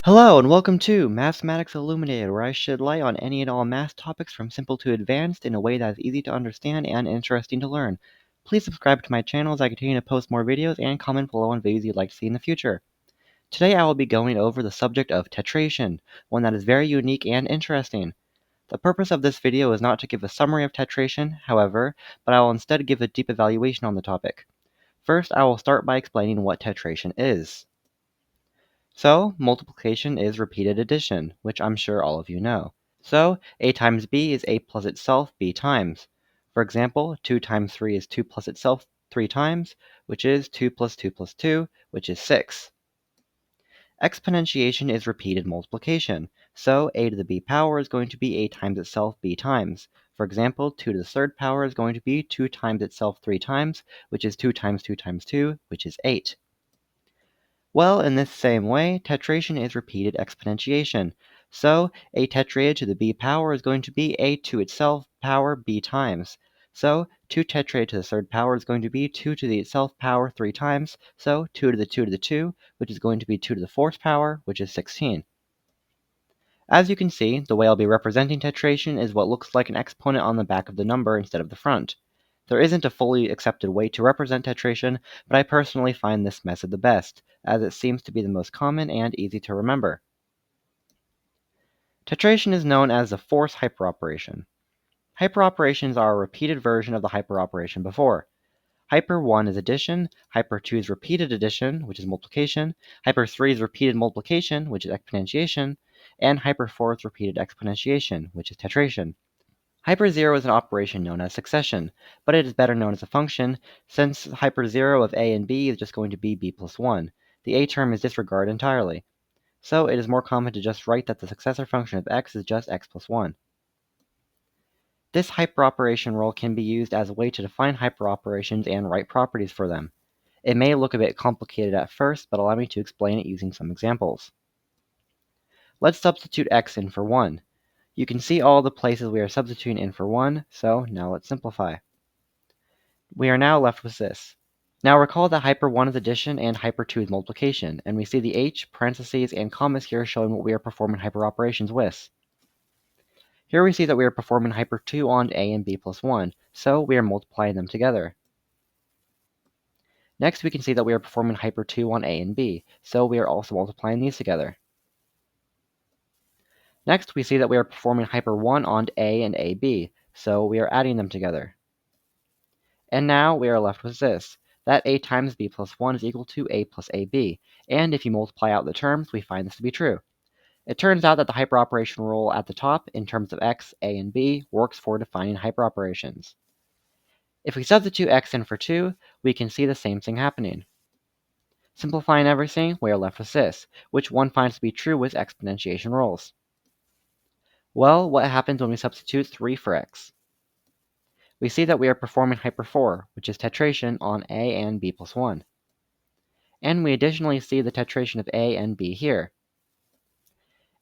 Hello and welcome to Mathematics Illuminated, where I shed light on any and all math topics from simple to advanced in a way that is easy to understand and interesting to learn. Please subscribe to my channel as I continue to post more videos and comment below on videos you'd like to see in the future. Today I will be going over the subject of tetration, one that is very unique and interesting. The purpose of this video is not to give a summary of tetration, however, but I will instead give a deep evaluation on the topic. First, I will start by explaining what tetration is. So, multiplication is repeated addition, which I'm sure all of you know. So, a times b is a plus itself b times. For example, 2 times 3 is 2 plus itself 3 times, which is 2 plus 2 plus 2, which is 6. Exponentiation is repeated multiplication. So, a to the b power is going to be a times itself b times. For example, 2 to the third power is going to be 2 times itself 3 times, which is 2 times 2 times 2, which is 8. Well, in this same way, tetration is repeated exponentiation. So, a tetrad to the b power is going to be a to itself power b times. So, 2 tetrad to the third power is going to be 2 to the itself power 3 times. So, 2 to the 2 to the 2, which is going to be 2 to the fourth power, which is 16. As you can see, the way I'll be representing tetration is what looks like an exponent on the back of the number instead of the front. There isn't a fully accepted way to represent tetration, but I personally find this method the best, as it seems to be the most common and easy to remember. Tetration is known as the fourth hyperoperation. Hyperoperations are a repeated version of the hyperoperation before. Hyper 1 is addition, Hyper 2 is repeated addition, which is multiplication, Hyper 3 is repeated multiplication, which is exponentiation, and Hyper 4 is repeated exponentiation, which is tetration. Hyper 0 is an operation known as succession, but it is better known as a function, since Hyper 0 of a and b is just going to be b plus 1. The a term is disregarded entirely. So it is more common to just write that the successor function of x is just x plus 1. This hyperoperation rule can be used as a way to define hyperoperations and write properties for them. It may look a bit complicated at first, but allow me to explain it using some examples. Let's substitute x in for 1. You can see all the places we are substituting in for 1, so now let's simplify. We are now left with this. Now recall that hyper 1 is addition and hyper 2 is multiplication, and we see the h, parentheses, and commas here showing what we are performing hyperoperations with. Here we see that we are performing hyper 2 on a and b plus 1, so we are multiplying them together. Next we can see that we are performing hyper 2 on a and b, so we are also multiplying these together. Next we see that we are performing hyper 1 on a and ab, so we are adding them together. And now we are left with this, that a times b plus 1 is equal to a plus ab, and if you multiply out the terms, we find this to be true. It turns out that the hyperoperation rule at the top, in terms of x, a, and b, works for defining hyperoperations. If we substitute x in for 2, we can see the same thing happening. Simplifying everything, we are left with this, which one finds to be true with exponentiation rules. Well, what happens when we substitute 3 for x? We see that we are performing hyper 4, which is tetration on a and b plus 1. And we additionally see the tetration of a and b here.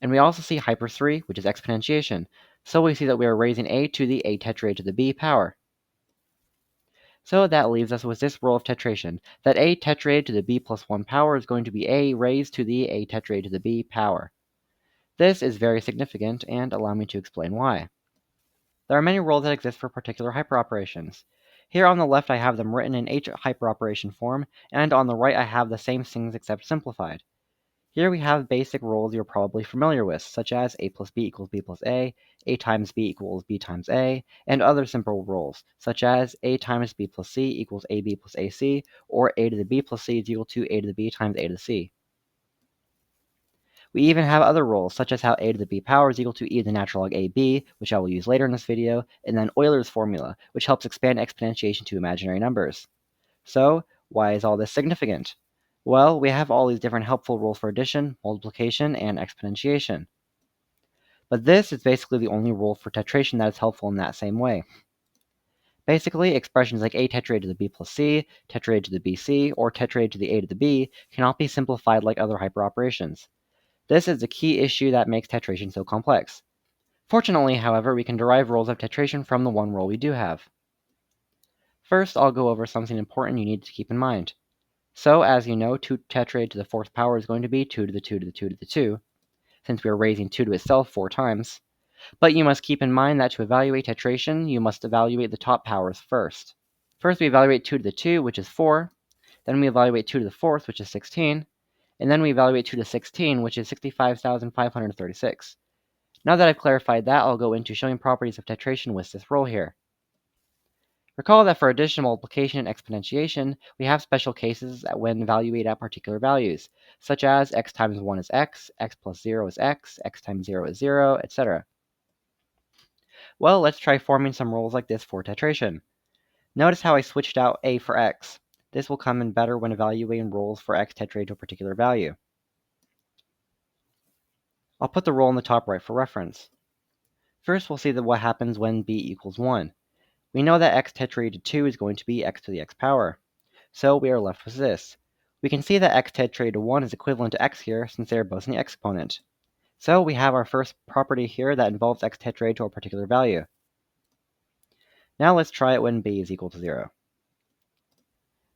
And we also see hyper 3, which is exponentiation, so we see that we are raising a to the a tetrad to the b power. So that leaves us with this rule of tetration, that a tetrad to the b plus 1 power is going to be a raised to the a tetrad to the b power. This is very significant, and allow me to explain why. There are many rules that exist for particular hyperoperations. Here on the left I have them written in H hyperoperation form, and on the right I have the same things except simplified. Here we have basic rules you're probably familiar with, such as a plus b equals b plus a times b equals b times a, and other simple rules, such as a times b plus c equals ab plus ac, or a to the b plus c is equal to a to the b times a to the c. We even have other rules, such as how a to the b power is equal to e to the natural log ab, which I will use later in this video, and then Euler's formula, which helps expand exponentiation to imaginary numbers. So, why is all this significant? Well, we have all these different helpful rules for addition, multiplication, and exponentiation. But this is basically the only rule for tetration that is helpful in that same way. Basically, expressions like a tetrad to the b plus c, tetrad to the bc, or tetrad to the a to the b cannot be simplified like other hyperoperations. This is the key issue that makes tetration so complex. Fortunately, however, we can derive rules of tetration from the one rule we do have. First, I'll go over something important you need to keep in mind. So, as you know, 2 tetrad to the fourth power is going to be 2 to the 2 to the 2 to the 2. since we are raising 2 to itself 4 times. But you must keep in mind that to evaluate tetration, you must evaluate the top powers first. First we evaluate 2 to the 2, which is 4, then we evaluate 2 to the 4th, which is 16, and then we evaluate 2 to 16, which is 65,536. Now that I've clarified that, I'll go into showing properties of tetration with this rule here. Recall that for addition, multiplication, and exponentiation, we have special cases when evaluate at particular values, such as x times 1 is x plus 0 is x times 0 is 0, etc. Well, let's try forming some rules like this for tetration. Notice how I switched out a for x. This will come in better when evaluating rules for x tetrate to a particular value. I'll put the rule on the top right for reference. First, we'll see what happens when b equals 1. We know that x tetrate to 2 is going to be x to the x power. So we are left with this. We can see that x tetrate to 1 is equivalent to x here since they are both in the exponent. So we have our first property here that involves x tetrate to a particular value. Now let's try it when b is equal to 0.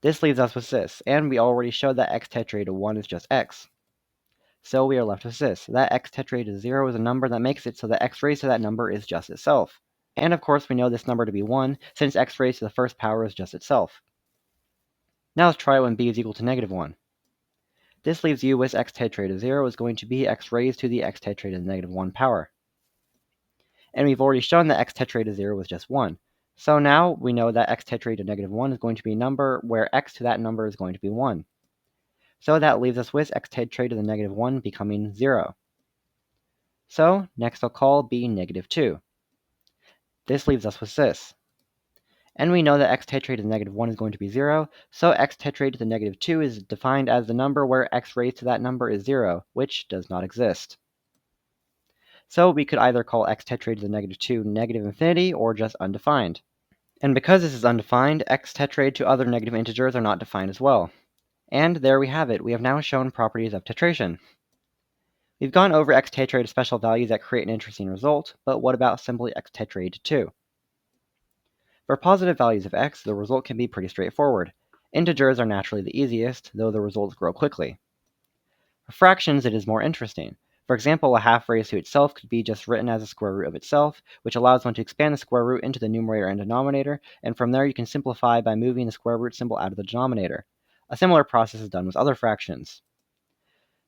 This leaves us with this, and we already showed that x tetrate to 1 is just x. So we are left with this. That x tetrate to 0 is a number that makes it so that x raised to that number is just itself. And of course we know this number to be 1, since x raised to the first power is just itself. Now let's try it when b is equal to negative 1. This leaves you with x tetrate of 0 is going to be x raised to the x tetrate of the negative 1 power. And we've already shown that x tetrate of 0 was just 1. So now we know that x tetrate of negative 1 is going to be a number where x to that number is going to be 1. So that leaves us with x tetrate of the negative 1 becoming 0. So next I'll call b negative 2. This leaves us with this. And we know that x tetrate of the negative 1 is going to be 0, so x tetrate of the negative 2 is defined as the number where x raised to that number is 0, which does not exist. So we could either call x tetrate of the negative 2 negative infinity or just undefined. And because this is undefined, x tetrate to other negative integers are not defined as well. And there we have it. We have now shown properties of tetration. We've gone over x tetrate to special values that create an interesting result, but what about simply x tetrate to 2? For positive values of x, the result can be pretty straightforward. Integers are naturally the easiest, though the results grow quickly. For fractions, it is more interesting. For example, a half raised to itself could be just written as a square root of itself, which allows one to expand the square root into the numerator and denominator, and from there you can simplify by moving the square root symbol out of the denominator. A similar process is done with other fractions.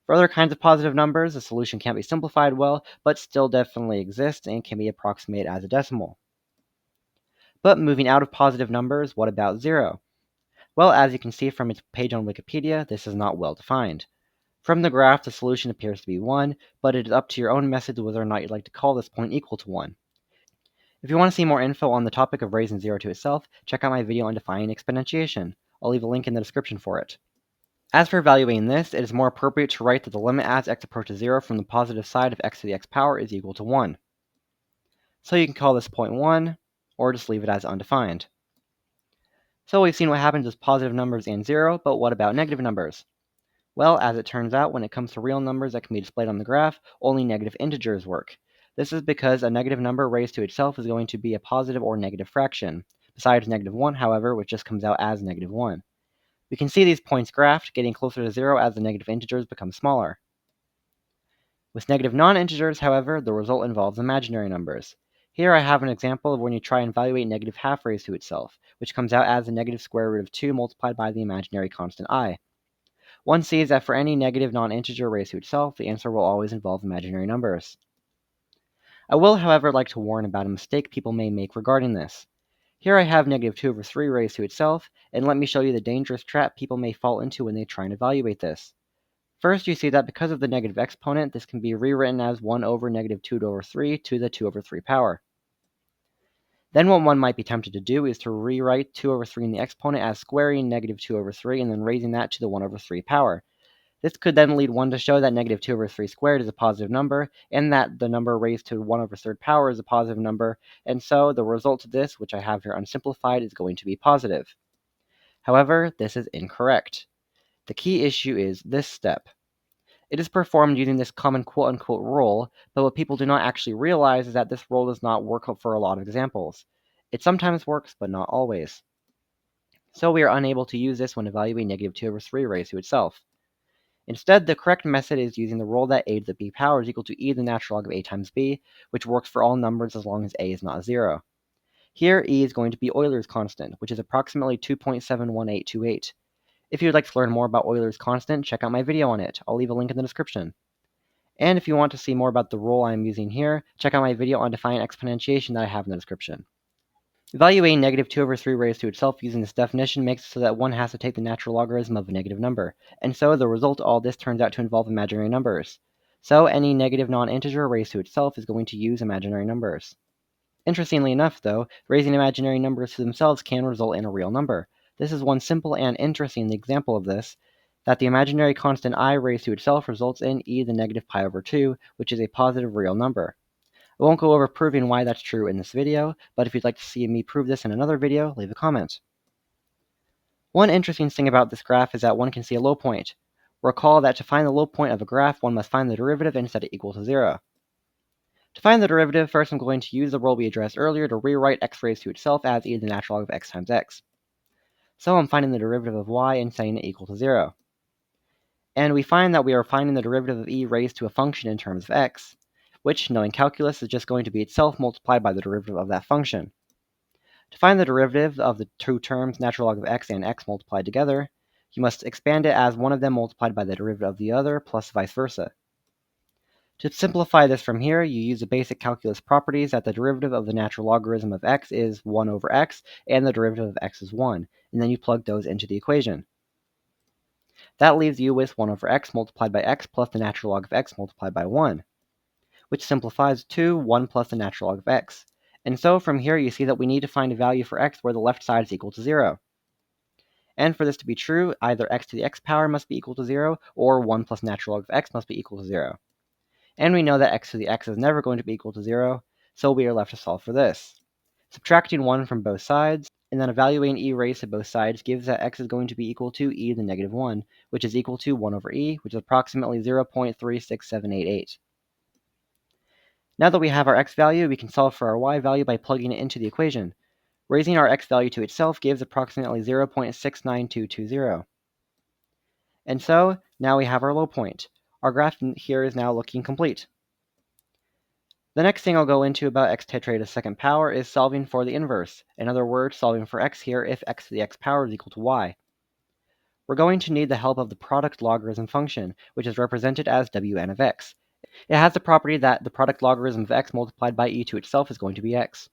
For other kinds of positive numbers, the solution can't be simplified well, but still definitely exists and can be approximated as a decimal. But moving out of positive numbers, what about 0? Well, as you can see from its page on Wikipedia, this is not well defined. From the graph, the solution appears to be 1, but it is up to your own method whether or not you'd like to call this point equal to 1. If you want to see more info on the topic of raising 0 to itself, check out my video on defining exponentiation. I'll leave a link in the description for it. As for evaluating this, it is more appropriate to write that the limit as x approaches 0 from the positive side of x to the x power is equal to 1. So you can call this point 1, or just leave it as undefined. So we've seen what happens with positive numbers and 0, but what about negative numbers? Well, as it turns out, when it comes to real numbers that can be displayed on the graph, only negative integers work. This is because a negative number raised to itself is going to be a positive or negative fraction, besides negative 1, however, which just comes out as negative 1. We can see these points graphed, getting closer to 0 as the negative integers become smaller. With negative non-integers, however, the result involves imaginary numbers. Here I have an example of when you try and evaluate negative half raised to itself, which comes out as the negative square root of 2 multiplied by the imaginary constant I. One sees that for any negative non-integer raised to itself, the answer will always involve imaginary numbers. I will, however, like to warn about a mistake people may make regarding this. Here I have negative 2 over 3 raised to itself, and let me show you the dangerous trap people may fall into when they try and evaluate this. First, you see that because of the negative exponent, this can be rewritten as 1 over negative 2 over 3 to the 2 over 3 power. Then what one might be tempted to do is to rewrite 2 over 3 in the exponent as squaring negative 2 over 3 and then raising that to the 1 over 3 power. This could then lead one to show that negative 2 over 3 squared is a positive number, and that the number raised to 1 over 3rd power is a positive number, and so the result of this, which I have here unsimplified, is going to be positive. However, this is incorrect. The key issue is this step. It is performed using this common quote-unquote rule, but what people do not actually realize is that this rule does not work for a lot of examples. It sometimes works, but not always. So we are unable to use this when evaluating negative 2 over 3 raised to itself. Instead, the correct method is using the rule that a to the b power is equal to e to the natural log of a times b, which works for all numbers as long as a is not 0. Here, e is going to be Euler's constant, which is approximately 2.71828. If you would like to learn more about Euler's constant, check out my video on it. I'll leave a link in the description. And if you want to see more about the rule I am using here, check out my video on defining exponentiation that I have in the description. Evaluating negative 2 over 3 raised to itself using this definition makes it so that one has to take the natural logarithm of a negative number, and so the result of all this turns out to involve imaginary numbers. So any negative non-integer raised to itself is going to use imaginary numbers. Interestingly enough, though, raising imaginary numbers to themselves can result in a real number. This is one simple and interesting example of this, that the imaginary constant I raised to itself results in e to the negative pi over 2, which is a positive real number. I won't go over proving why that's true in this video, but if you'd like to see me prove this in another video, leave a comment. One interesting thing about this graph is that one can see a low point. Recall that to find the low point of a graph, one must find the derivative and set it equal to 0. To find the derivative, first I'm going to use the rule we addressed earlier to rewrite x raised to itself as e to the natural log of x times x. So I'm finding the derivative of y and setting it equal to 0. And we find that we are finding the derivative of e raised to a function in terms of x, which, knowing calculus, is just going to be itself multiplied by the derivative of that function. To find the derivative of the two terms natural log of x and x multiplied together, you must expand it as one of them multiplied by the derivative of the other, plus vice versa. To simplify this from here, you use the basic calculus properties that the derivative of the natural logarithm of x is 1 over x, and the derivative of x is 1, and then you plug those into the equation. That leaves you with 1 over x multiplied by x plus the natural log of x multiplied by 1, which simplifies to 1 plus the natural log of x. And so from here you see that we need to find a value for x where the left side is equal to 0. And for this to be true, either x to the x power must be equal to 0, or 1 plus natural log of x must be equal to 0. And we know that x to the x is never going to be equal to 0, so we are left to solve for this. Subtracting 1 from both sides, and then evaluating e raised to both sides gives that x is going to be equal to e to the negative 1, which is equal to 1 over e, which is approximately 0.36788. Now that we have our x value, we can solve for our y value by plugging it into the equation. Raising our x value to itself gives approximately 0.69220. And so, now we have our low point. Our graph here is now looking complete. The next thing I'll go into about x tetrate to the second power is solving for the inverse. In other words, solving for x here if x to the x power is equal to y. We're going to need the help of the product logarithm function, which is represented as Wn of x. It has the property that the product logarithm of x multiplied by e to itself is going to be x.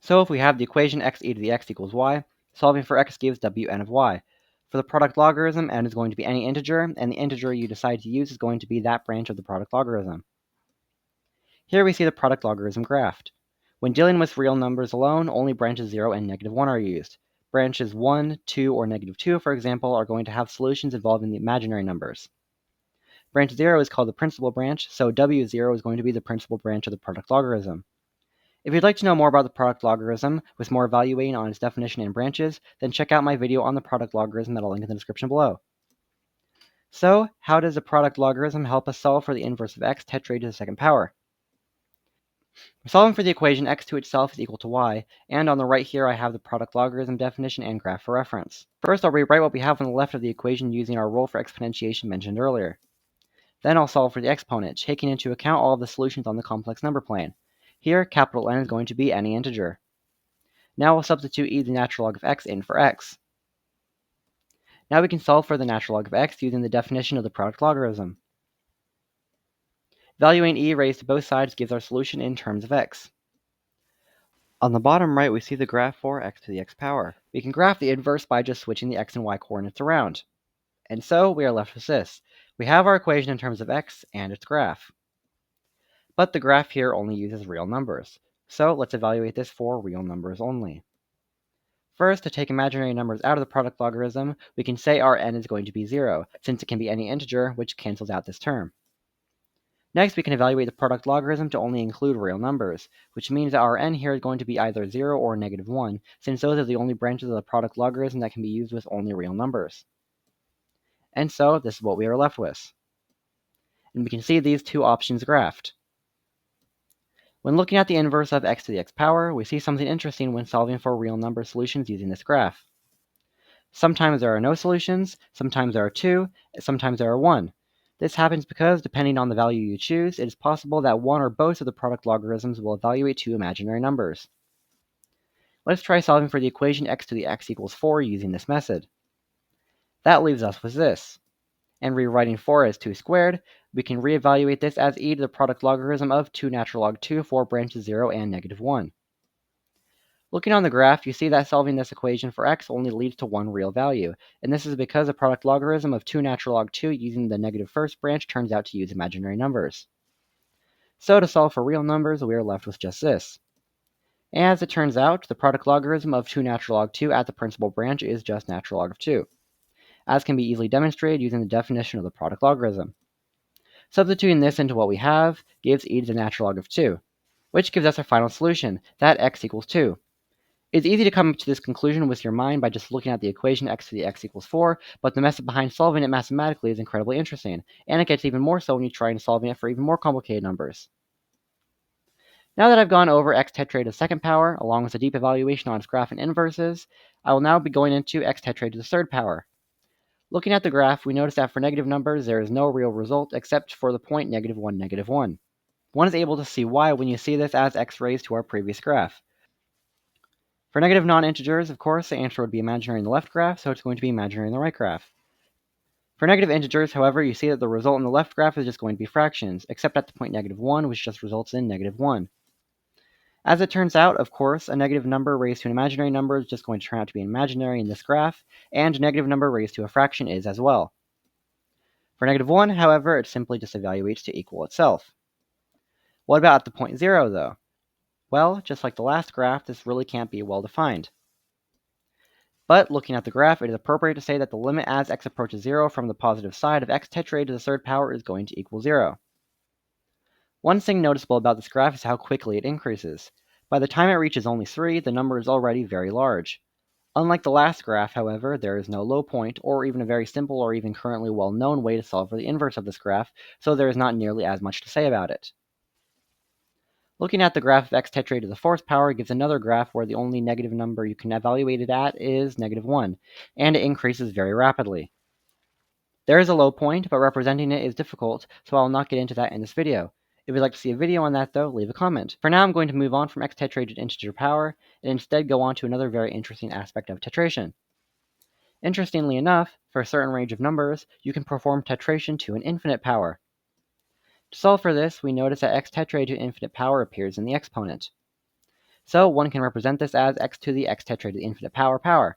So if we have the equation x e to the x equals y, solving for x gives Wn of y. For the product logarithm, n is going to be any integer, and the integer you decide to use is going to be that branch of the product logarithm. Here we see the product logarithm graphed. When dealing with real numbers alone, only branches 0 and negative 1 are used. Branches 1, 2, or negative 2, for example, are going to have solutions involving the imaginary numbers. Branch 0 is called the principal branch, so W0 is going to be the principal branch of the product logarithm. If you'd like to know more about the product logarithm, with more evaluating on its definition and branches, then check out my video on the product logarithm that I'll link in the description below. So, how does the product logarithm help us solve for the inverse of x tetrate to the second power? We're solving for the equation x to itself is equal to y, and on the right here I have the product logarithm definition and graph for reference. First I'll rewrite what we have on the left of the equation using our rule for exponentiation mentioned earlier. Then I'll solve for the exponent, taking into account all of the solutions on the complex number plane. Here, capital N is going to be any integer. Now we'll substitute e to the natural log of x in for x. Now we can solve for the natural log of x using the definition of the product logarithm. Valuing e raised to both sides gives our solution in terms of x. On the bottom right, we see the graph for x to the x power. We can graph the inverse by just switching the x and y coordinates around. And so we are left with this. We have our equation in terms of x and its graph. But the graph here only uses real numbers. So let's evaluate this for real numbers only. First, to take imaginary numbers out of the product logarithm, we can say our n is going to be 0, since it can be any integer, which cancels out this term. Next, we can evaluate the product logarithm to only include real numbers, which means that our n here is going to be either 0 or negative 1, since those are the only branches of the product logarithm that can be used with only real numbers. And so, this is what we are left with. And we can see these two options graphed. When looking at the inverse of x to the x power, we see something interesting when solving for real number solutions using this graph. Sometimes there are no solutions, sometimes there are 2, sometimes there are 1. This happens because, depending on the value you choose, it is possible that one or both of the product logarithms will evaluate two imaginary numbers. Let's try solving for the equation x to the x equals 4 using this method. That leaves us with this. And rewriting 4 as 2 squared, we can reevaluate this as e to the product logarithm of 2 natural log 2 for branches 0 and negative 1. Looking on the graph, you see that solving this equation for x only leads to one real value, and this is because the product logarithm of 2 natural log 2 using the negative first branch turns out to use imaginary numbers. So to solve for real numbers, we are left with just this. As it turns out, the product logarithm of 2 natural log 2 at the principal branch is just natural log of 2, as can be easily demonstrated using the definition of the product logarithm. Substituting this into what we have gives e to the natural log of 2, which gives us our final solution, that x equals 2. It's easy to come to this conclusion with your mind by just looking at the equation x to the x equals 4, but the method behind solving it mathematically is incredibly interesting, and it gets even more so when you try solving it for even more complicated numbers. Now that I've gone over x tetrate to the second power, along with a deep evaluation on its graph and inverses, I will now be going into x tetrate to the third power. Looking at the graph, we notice that for negative numbers, there is no real result except for the point negative 1, negative 1. One is able to see why when you see this as x raised to our previous graph. For negative non-integers, of course, the answer would be imaginary in the left graph, so it's going to be imaginary in the right graph. For negative integers, however, you see that the result in the left graph is just going to be fractions, except at the point negative 1, which just results in negative 1. As it turns out, of course, a negative number raised to an imaginary number is just going to turn out to be imaginary in this graph, and a negative number raised to a fraction is as well. For negative 1, however, it simply just evaluates to equal itself. What about at the point 0, though? Well, just like the last graph, this really can't be well defined. But looking at the graph, it is appropriate to say that the limit as x approaches 0 from the positive side of x tetrate to the third power is going to equal 0. One thing noticeable about this graph is how quickly it increases. By the time it reaches only 3, the number is already very large. Unlike the last graph, however, there is no low point, or even a very simple or even currently well-known way to solve for the inverse of this graph, so there is not nearly as much to say about it. Looking at the graph of x tetrate to the fourth power gives another graph where the only negative number you can evaluate it at is negative 1, and it increases very rapidly. There is a low point, but representing it is difficult, so I will not get into that in this video. If you'd like to see a video on that though, leave a comment. For now, I'm going to move on from x tetrate to integer power, and instead go on to another very interesting aspect of tetration. Interestingly enough, for a certain range of numbers, you can perform tetration to an infinite power. To solve for this, we notice that x tetrate to infinite power appears in the exponent. So one can represent this as x to the x tetrate to the infinite power.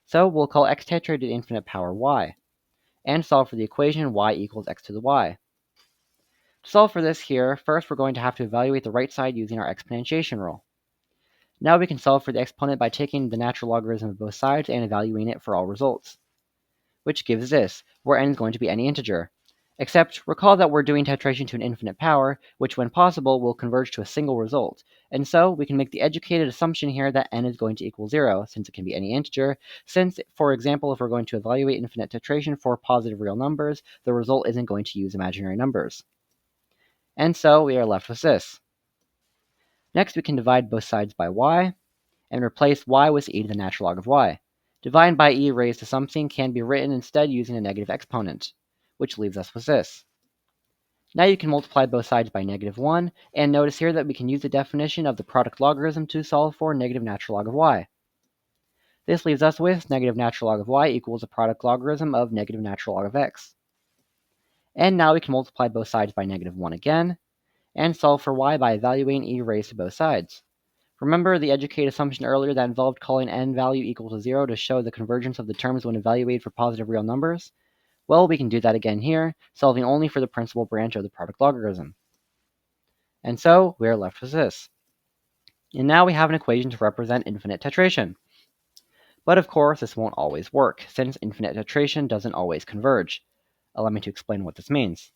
So we'll call x tetrate to the infinite power y, and solve for the equation y equals x to the y. To solve for this here, first we're going to have to evaluate the right side using our exponentiation rule. Now we can solve for the exponent by taking the natural logarithm of both sides and evaluating it for all results, which gives this, where n is going to be any integer. Except, recall that we're doing tetration to an infinite power, which when possible will converge to a single result, and so we can make the educated assumption here that n is going to equal 0, since it can be any integer, since, for example, if we're going to evaluate infinite tetration for positive real numbers, the result isn't going to use imaginary numbers. And so we are left with this. Next, we can divide both sides by y, and replace y with e to the natural log of y. Dividing by e raised to something can be written instead using a negative exponent, which leaves us with this. Now you can multiply both sides by negative 1, and notice here that we can use the definition of the product logarithm to solve for negative natural log of y. This leaves us with negative natural log of y equals the product logarithm of negative natural log of x. And now we can multiply both sides by negative 1 again, and solve for y by evaluating e raised to both sides. Remember the educated assumption earlier that involved calling n value equal to 0 to show the convergence of the terms when evaluated for positive real numbers? Well, we can do that again here, solving only for the principal branch of the product logarithm. And so, we are left with this. And now we have an equation to represent infinite tetration. But of course, this won't always work, since infinite tetration doesn't always converge. Allow me to explain what this means.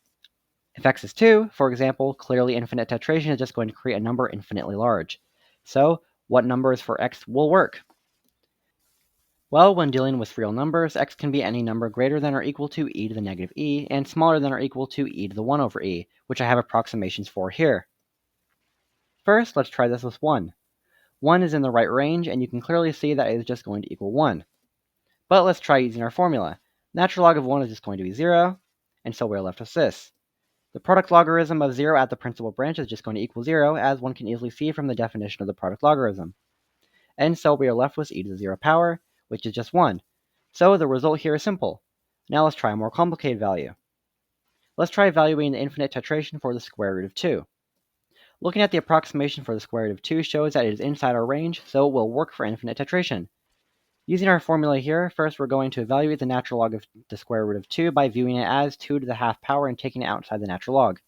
If x is 2, for example, clearly infinite tetration is just going to create a number infinitely large. So, what numbers for x will work? Well, when dealing with real numbers, x can be any number greater than or equal to e to the negative e, and smaller than or equal to e to the 1 over e, which I have approximations for here. First, let's try this with 1. 1 is in the right range, and you can clearly see that it is just going to equal 1. But let's try using our formula. Natural log of 1 is just going to be 0, and so we're left with this. The product logarithm of 0 at the principal branch is just going to equal 0, as one can easily see from the definition of the product logarithm. And so we are left with e to the 0 power, which is just 1. So the result here is simple. Now let's try a more complicated value. Let's try evaluating the infinite tetration for the square root of 2. Looking at the approximation for the square root of 2 shows that it is inside our range, so it will work for infinite tetration. Using our formula here, first we're going to evaluate the natural log of the square root of 2 by viewing it as 2 to the half power and taking it outside the natural log,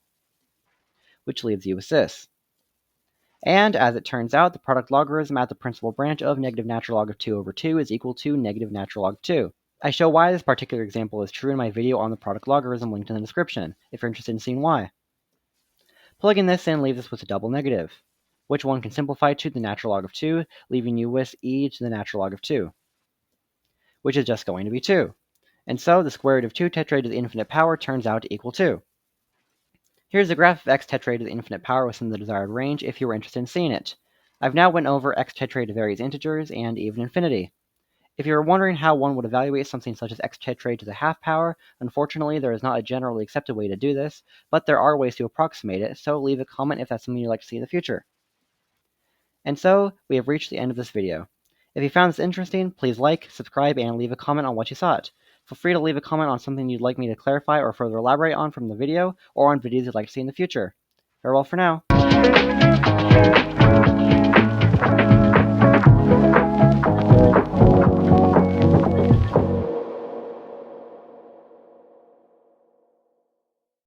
which leaves you with this. And as it turns out, the product logarithm at the principal branch of negative natural log of 2 over 2 is equal to negative natural log 2. I show why this particular example is true in my video on the product logarithm linked in the description, if you're interested in seeing why. Plugging this in leaves us with a double negative, which one can simplify to the natural log of 2, leaving you with e to the natural log of 2, which is just going to be 2. And so the square root of 2 tetraed to the infinite power turns out to equal 2. Here's a graph of x tetraed to the infinite power within the desired range if you were interested in seeing it. I've now went over x tetraed to various integers and even infinity. If you are wondering how one would evaluate something such as x tetraed to the half power, unfortunately there is not a generally accepted way to do this, but there are ways to approximate it, so leave a comment if that's something you'd like to see in the future. And so, we have reached the end of this video. If you found this interesting, please like, subscribe, and leave a comment on what you thought. Feel free to leave a comment on something you'd like me to clarify or further elaborate on from the video, or on videos you'd like to see in the future. Farewell for now.